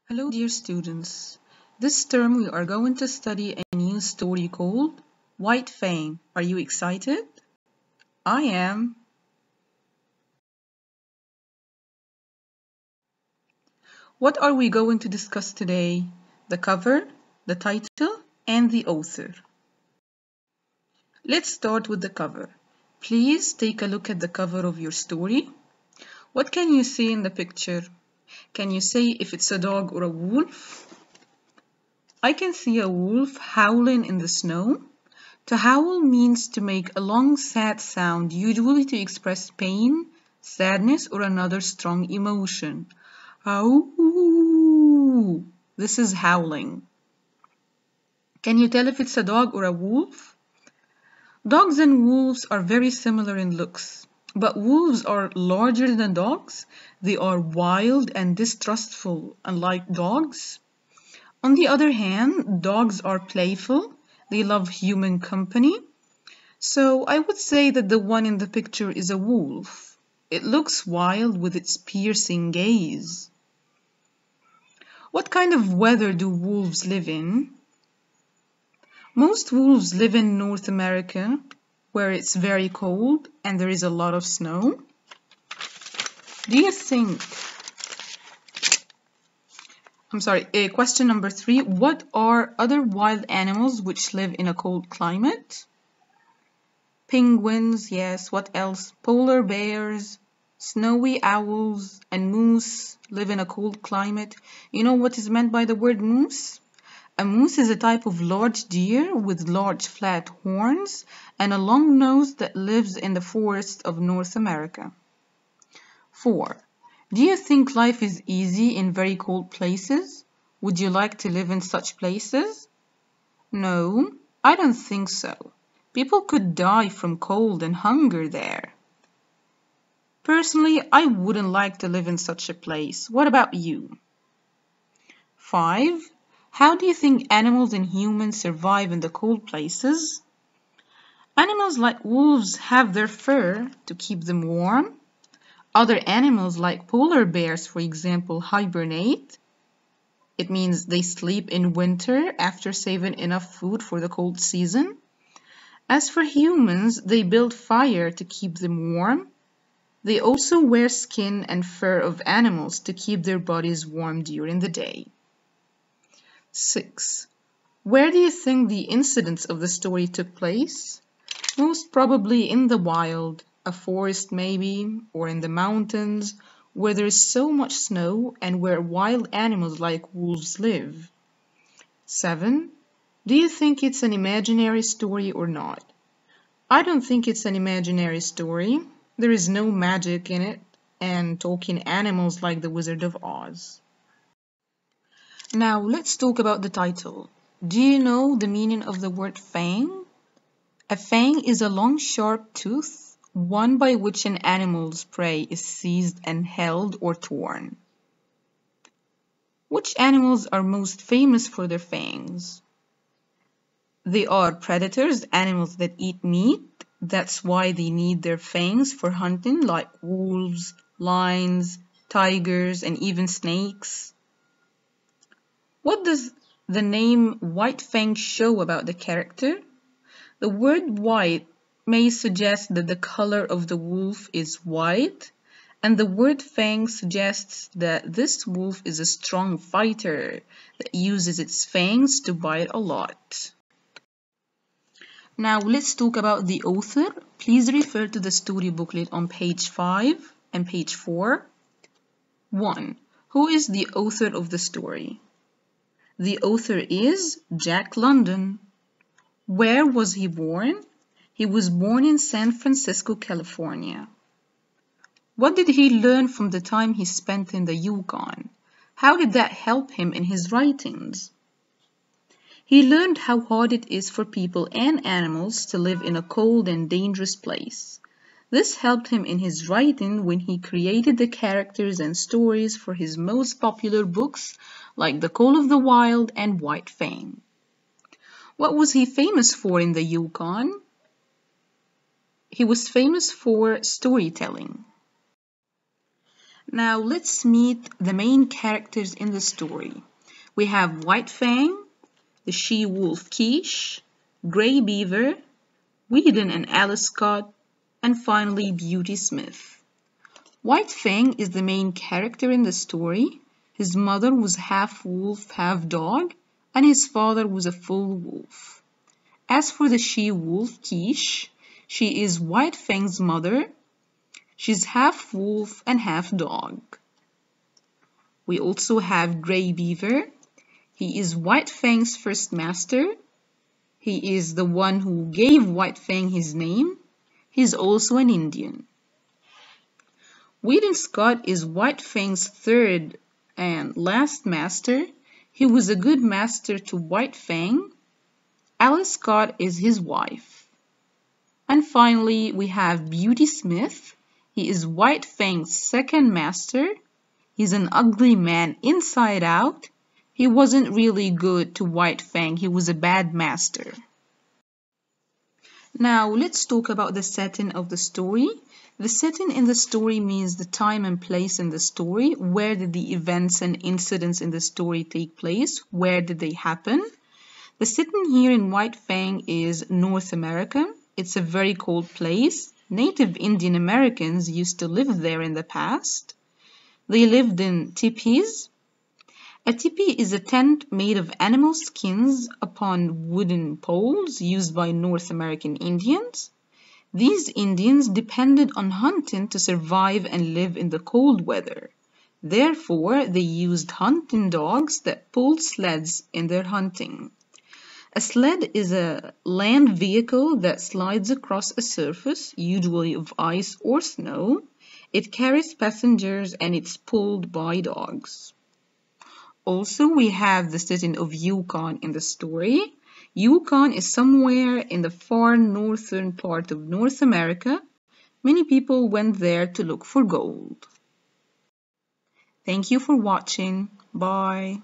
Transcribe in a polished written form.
Hello dear students. This term we are going to study a new story called White Fang. Are you excited? I am. What are we going to discuss today? The cover, the title, and the author. Let's start with the cover. Please take a look at the cover of your story. What can you see in the picture? Can you say if it's a dog or a wolf? I can see a wolf howling in the snow. To howl means to make a long sad sound, usually to express pain, sadness, or another strong emotion. Howl. This is howling. Can you tell if it's a dog or a wolf? Dogs and wolves are very similar in looks, but wolves are larger than dogs. They are wild and distrustful, unlike dogs. On the other hand, dogs are playful. They love human company. So I would say that the one in the picture is a wolf. It looks wild with its piercing gaze. What kind of weather do wolves live in? Most wolves live in North America, where it's very cold and there is a lot of snow. Do you think... question number 3. What are other wild animals which live in a cold climate? Penguins, yes. What else? Polar bears, snowy owls, and moose live in a cold climate. You know what is meant by the word moose? A moose is a type of large deer with large flat horns and a long nose that lives in the forests of North America. 4. Do you think life is easy in very cold places? Would you like to live in such places? No, I don't think so. People could die from cold and hunger there. Personally, I wouldn't like to live in such a place. What about you? 5. How do you think animals and humans survive in the cold places? Animals like wolves have their fur to keep them warm. Other animals like polar bears, for example, hibernate. It means they sleep in winter after saving enough food for the cold season. As for humans, they build fire to keep them warm. They also wear skin and fur of animals to keep their bodies warm during the day. 6. Where do you think the incidents of the story took place? Most probably in the wild, a forest maybe, or in the mountains, where there is so much snow and where wild animals like wolves live. 7. Do you think it's an imaginary story or not? I don't think it's an imaginary story. There is no magic in it and talking animals like the Wizard of Oz. Now let's talk about the title. Do you know the meaning of the word fang? A fang is a long sharp tooth, one by which an animal's prey is seized and held or torn. Which animals are most famous for their fangs? They are predators, animals that eat meat. That's why they need their fangs for hunting, like wolves, lions, tigers, and even snakes. What does the name White Fang show about the character? The word white may suggest that the color of the wolf is white, and the word fang suggests that this wolf is a strong fighter that uses its fangs to bite a lot. Now let's talk about the author. Please refer to the story booklet on page 5 and page 4. 1. Who is the author of the story? The author is Jack London. Where was he born? He was born in San Francisco, California. What did he learn from the time he spent in the Yukon? How did that help him in his writings? He learned how hard it is for people and animals to live in a cold and dangerous place. This helped him in his writing when he created the characters and stories for his most popular books like The Call of the Wild and White Fang. What was he famous for in the Yukon? He was famous for storytelling. Now let's meet the main characters in the story. We have White Fang, the she-wolf Quiche, Grey Beaver, Whedon and Alice Scott, and finally Beauty Smith. White Fang is the main character in the story. His mother was half wolf, half dog, and his father was a full wolf. As for the she-wolf Quiche, she is White Fang's mother. She's half wolf and half dog. We also have Grey Beaver. He is White Fang's first master. He is the one who gave White Fang his name. He's also an Indian. Whedon Scott is White Fang's third and last master. He was a good master to White Fang. Alice Scott is his wife. And finally, we have Beauty Smith. He is White Fang's second master. He's an ugly man inside out. He wasn't really good to White Fang. He was a bad master. Now let's talk about the setting of the story. The setting in the story means the time and place in the story. Where did the events and incidents in the story take place? Where did they happen? The setting here in White Fang is North America. It's a very cold place. Native Indian Americans used to live there in the past. They lived in teepees. A teepee is a tent made of animal skins upon wooden poles used by North American Indians. These Indians depended on hunting to survive and live in the cold weather. Therefore, they used hunting dogs that pulled sleds in their hunting. A sled is a land vehicle that slides across a surface, usually of ice or snow. It carries passengers and it's pulled by dogs. Also, we have the setting of Yukon in the story. Yukon is somewhere in the far northern part of North America. Many people went there to look for gold. Thank you for watching. Bye.